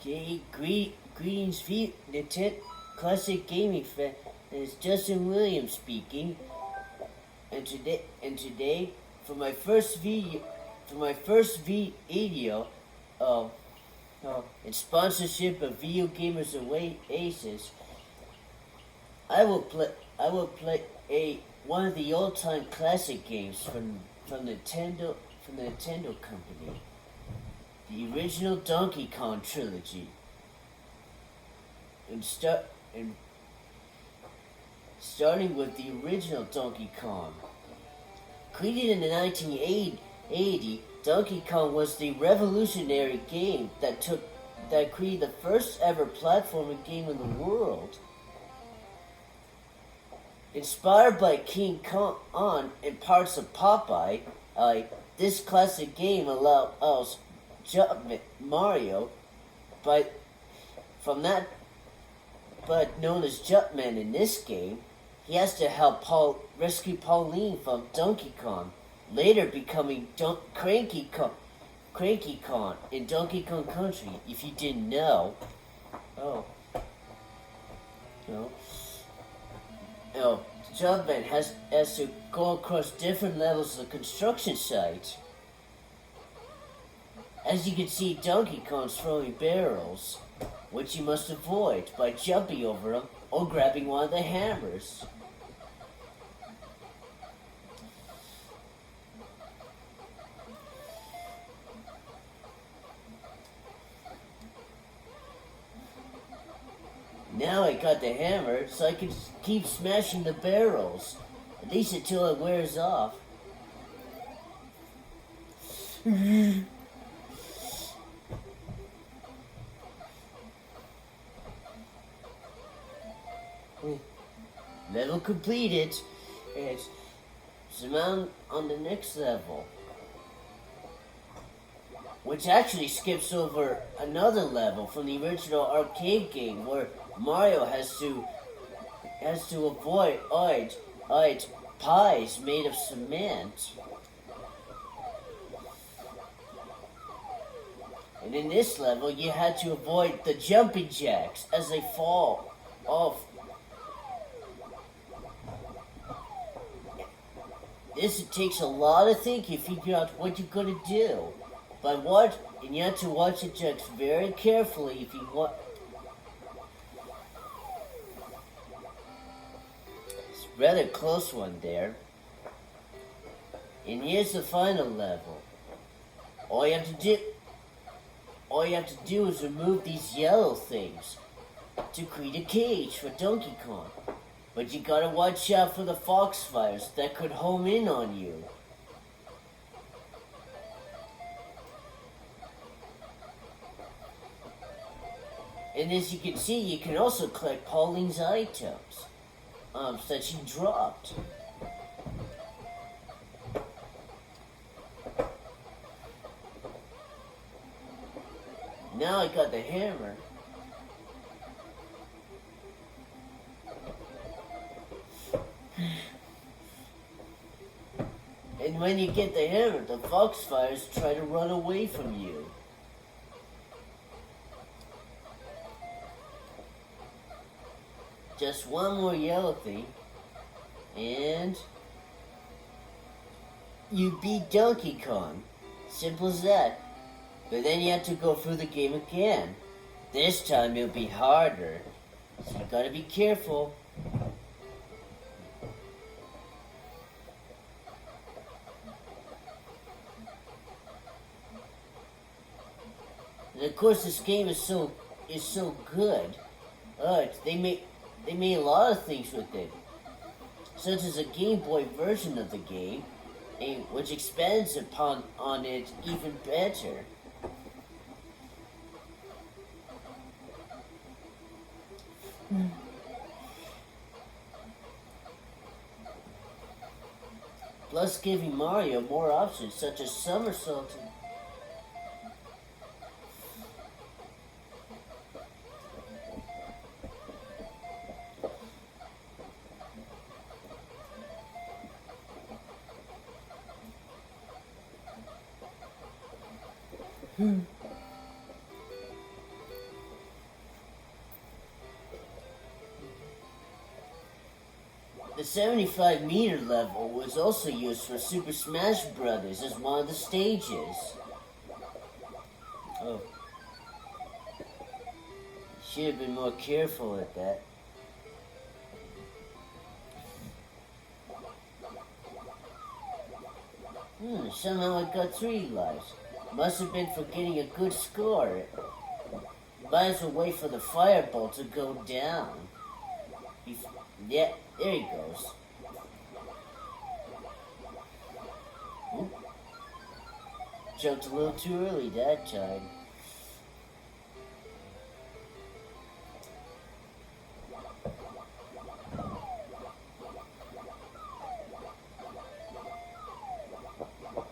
Greetings, Nintendo Classic Gaming fan. It's Justin Williams speaking, and today for my first video, uh, in sponsorship of Video Gamers Oasis, I will play one of the all-time classic games from the Nintendo company, the original Donkey Kong trilogy. Starting with the original Donkey Kong. Created in 1980, Donkey Kong was the revolutionary game that created the first ever platforming game in the world. Inspired by King Kong and parts of Popeye, this classic game allows Mario, but known as Jumpman in this game, he has to help rescue Pauline from Donkey Kong, later becoming Cranky Kong in Donkey Kong Country, if you didn't know. Jumpman has to go across different levels of the construction site. As you can see, Donkey Kong's throwing barrels, which you must avoid by jumping over them or grabbing one of the hammers. Now I got the hammer, so I can keep smashing the barrels, at least until it wears off. Level completed. It's on the next level, which actually skips over another level from the original arcade game where Mario has to avoid pies made of cement. And in this level, you had to avoid the jumping jacks as they fall off. It takes a lot of thinking to figure out what you're gonna do. And you have to watch the jacks very carefully if you want. It's a rather close one there. And here's the final level. All you have to do is remove these yellow things to create a cage for Donkey Kong. But you gotta watch out for the foxfires that could home in on you. And as you can see, you can also collect Pauline's items that she dropped. Now I got the hammer. And when you get the hammer, the foxfires try to run away from you. Just one more yellow thing, and you beat Donkey Kong. Simple as that. But then you have to go through the game again. This time it'll be harder, so you gotta be careful. And of course, this game is so good. They made a lot of things with it, such as a Game Boy version of the game, which expands on it even better. Plus giving Mario more options, such as somersaulting. The 75-meter level was also used for Super Smash Bros. As one of the stages. Oh. Should have been more careful at that. Somehow I got 3 lives. Must have been for getting a good score. Might as well wait for the fireball to go down. Yeah, there he goes. Oop. Jumped a little too early that time.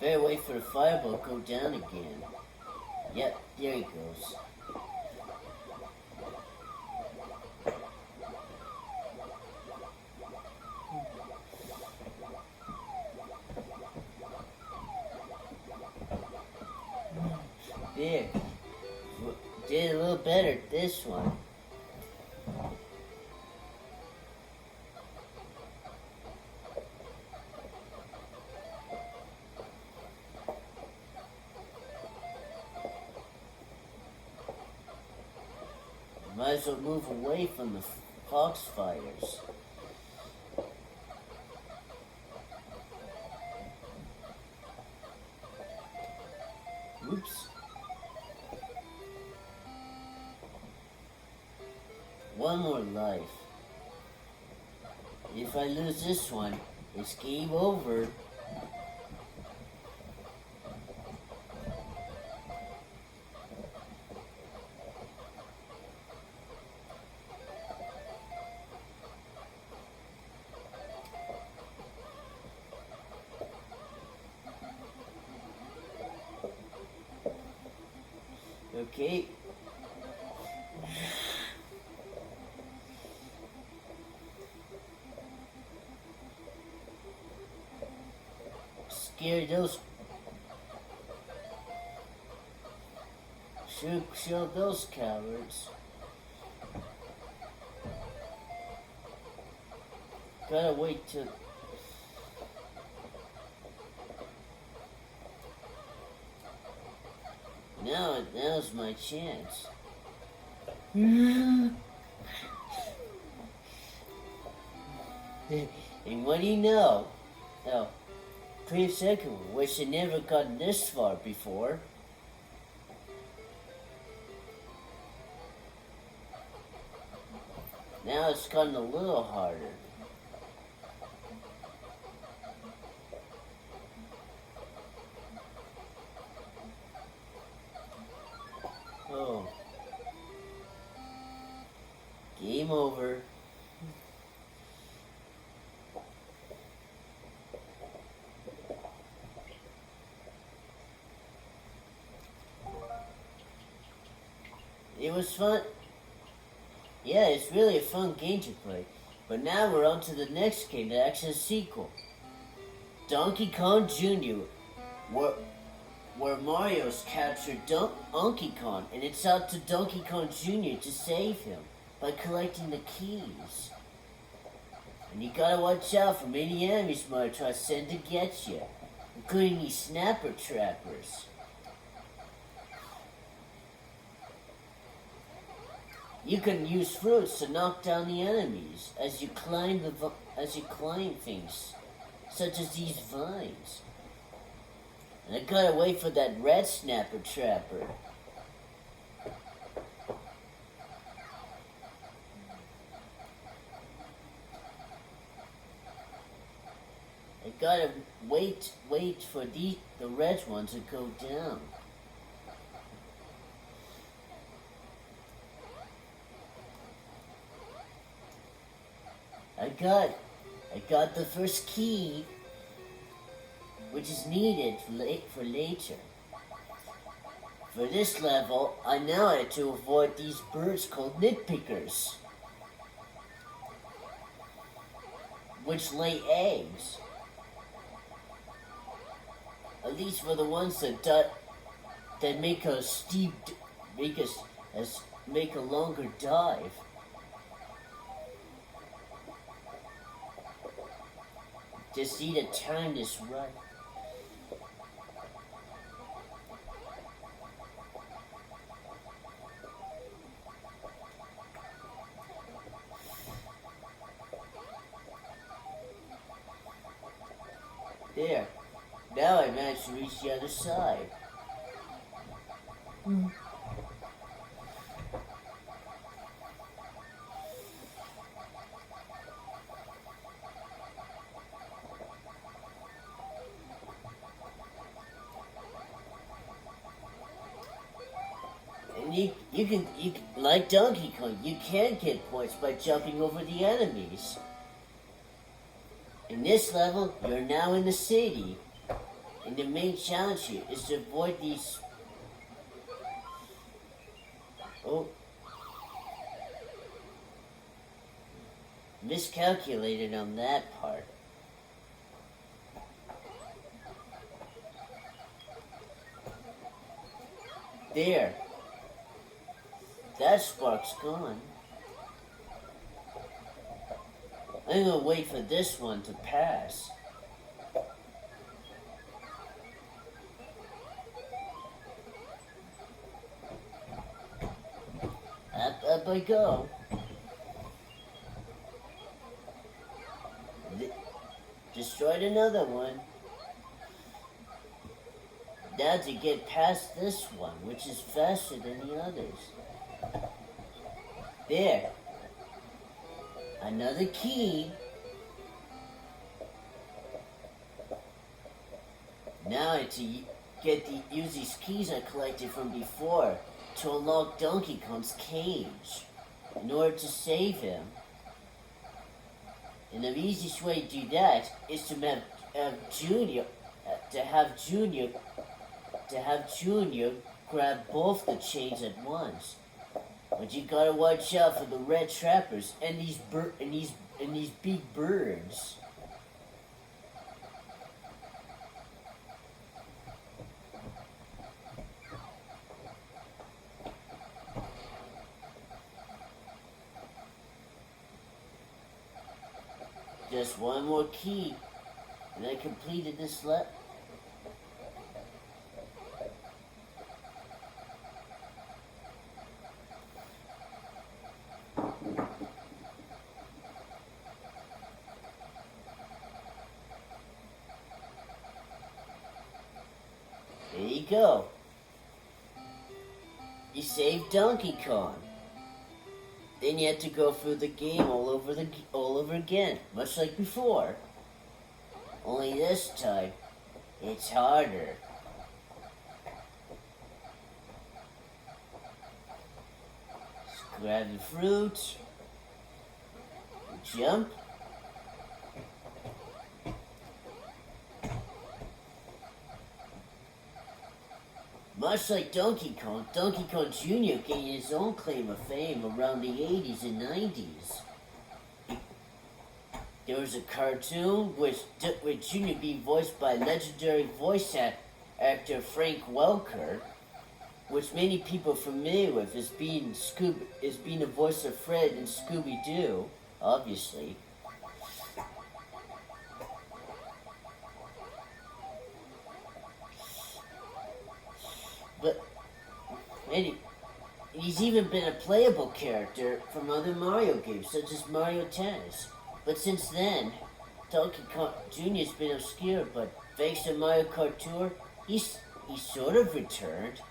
Better wait for the fireball to go down again. Yep, there he goes. There. Did a little better this one. Might as well move away from the foxfires. Oops. One more life. If I lose this one, it's game over. Okay. Scare those. Show those cowards. Gotta wait till. Now's my chance. And what do you know? Oh, previous second one, wish I'd never gotten this far before. Now it's gotten a little harder. Oh. Game over. It was fun. Yeah, it's really a fun game to play. But now we're on to the next game that acts as a sequel. Donkey Kong Jr. Where Mario's captured Donkey Kong, and it's up to Donkey Kong Jr. to save him by collecting the keys. And you gotta watch out for many enemies Mario tries to send to get you, including these snapper trappers. You can use fruits to knock down the enemies as you climb things, such as these vines. And I gotta wait for that red snapper trapper. I gotta wait for the red one to go down. I got the first key, which is needed for later. For this level, I now had to avoid these birds called nitpickers, which lay eggs. At least for the ones that make a make a longer dive. Just need to time this right. There. Now I managed to reach the other side. And you can, like Donkey Kong, you can get points by jumping over the enemies. In this level, you're now in the city, and the main challenge here is to avoid these... Oh. Miscalculated on that part. There. That spark's gone. I'm gonna wait for this one to pass. Up I go. Destroyed another one. Now to get past this one, which is faster than the others. There. Another key. Now I to use these keys I collected from before to unlock Donkey Kong's cage in order to save him. And the easiest way to do that is to have Junior grab both the chains at once. But you gotta watch out for the red trappers and these big birds. Just one more key, and I completed this level. There you go. You saved Donkey Kong. Then you had to go through the game all over again, much like before. Only this time, it's harder. Just grab the fruit, jump. Much like Donkey Kong Jr. gained his own claim of fame around the 80s and 90s. There was a cartoon with Jr. being voiced by legendary voice actor Frank Welker, which many people are familiar with as being the voice of Fred in Scooby-Doo, obviously. But he's even been a playable character from other Mario games, such as Mario Tennis. But since then, Donkey Kong Jr. has been obscured, but thanks to Mario Kart Tour, he's sort of returned.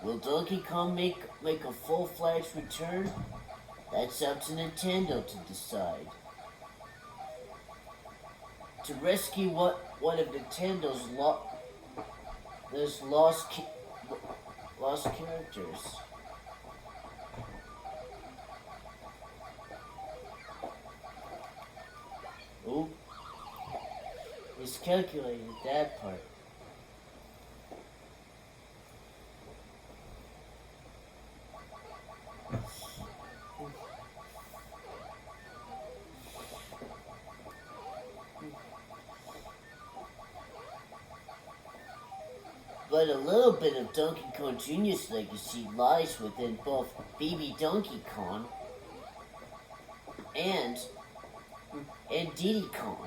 Will Donkey Kong make a full-fledged return? That's up to Nintendo to decide. To rescue one of Nintendo's lost characters. Oh, miscalculated that part. But a little bit of Donkey Kong Jr.'s legacy lies within both Baby Donkey Kong and and Diddy Kong.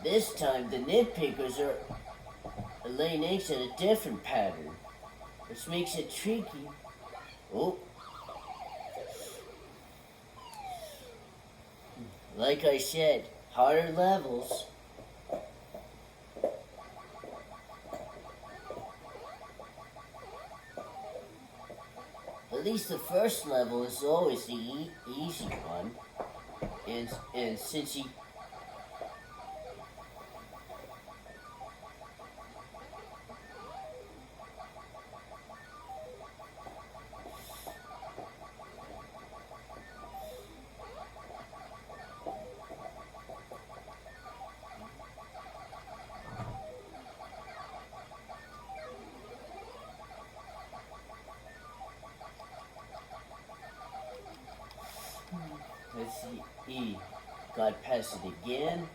This time, the nitpickers are laying eggs at a different pattern, which makes it tricky. Oh. Like I said, harder levels. At least the first level is always the easy one. And since he... Let's see, he got past it again.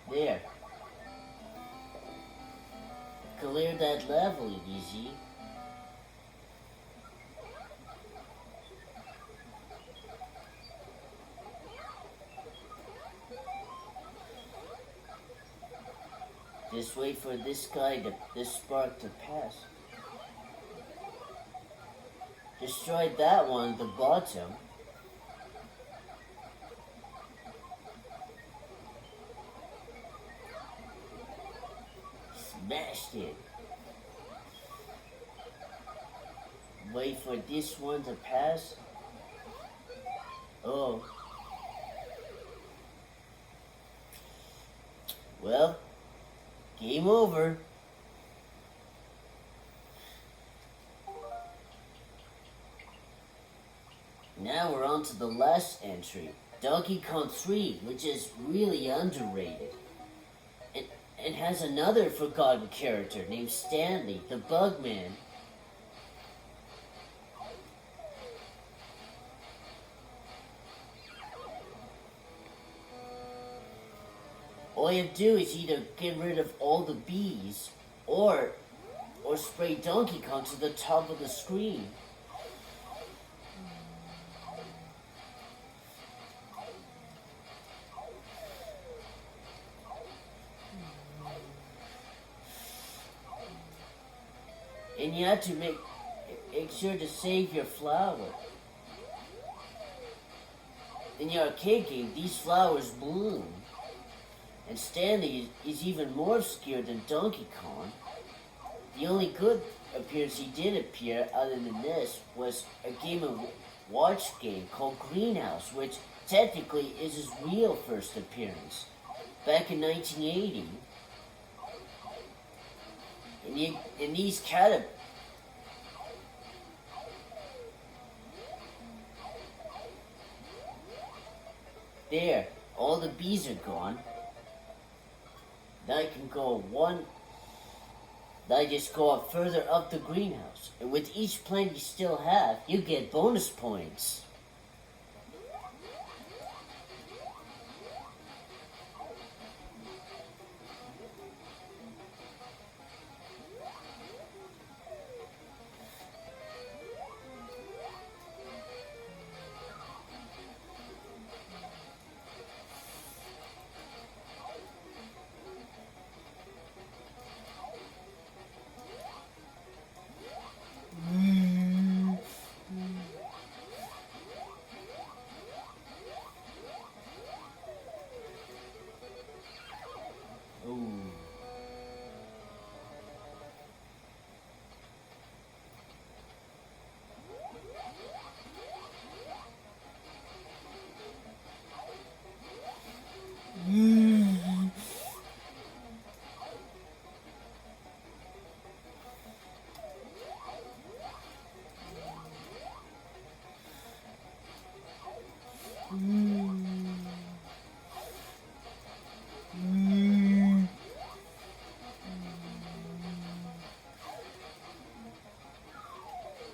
There. Clear that level, easy. Just wait for this spark to pass. Destroyed that one at the bottom. Smashed it. Wait for this one to pass. Oh. Well, game over. Now we're on to the last entry, Donkey Kong 3, which is really underrated. It has another forgotten character named Stanley, the Bugman. All you have to do is either get rid of all the bees or spray Donkey Kong to the top of the screen. And you have to make sure to save your flower. In the arcade game, these flowers bloom. And Stanley is even more obscure than Donkey Kong. The only good appearance he did appear, other than this, was a Game & Watch game called Greenhouse, which technically is his real first appearance, back in 1980. And these there, all the bees are gone. Now I can go now I just go up further up the greenhouse. And with each plant you still have, you get bonus points.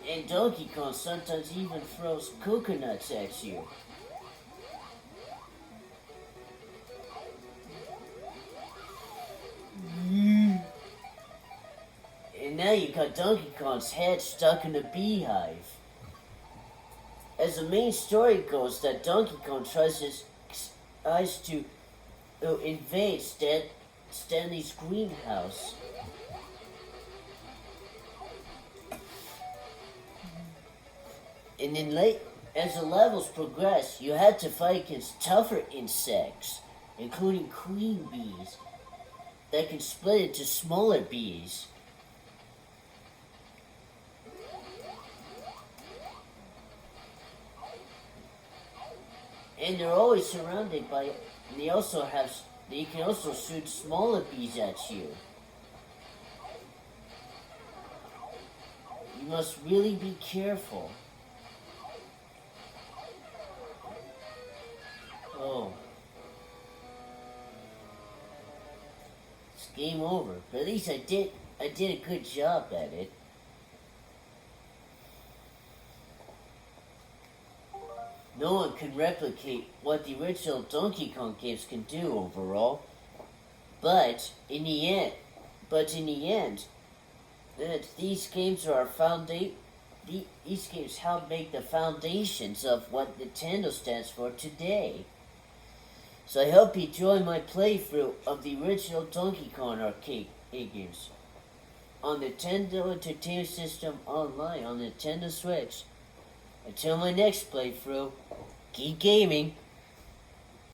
And Donkey Kong sometimes even throws coconuts at you. And now you got Donkey Kong's head stuck in a beehive. As the main story goes, that Donkey Kong tries to invade Stanley's greenhouse. And then as the levels progress, you had to fight against tougher insects, including queen bees, that can split into smaller bees. And they're always surrounded by, and they can also shoot smaller bees at you. You must really be careful. Oh. It's game over. But at least I did a good job at it. No one can replicate what the original Donkey Kong games can do overall. But in the end, these games these games help make the foundations of what Nintendo stands for today. So I hope you enjoy my playthrough of the original Donkey Kong arcade games on Nintendo Entertainment System Online on Nintendo Switch. Until my next playthrough, keep gaming.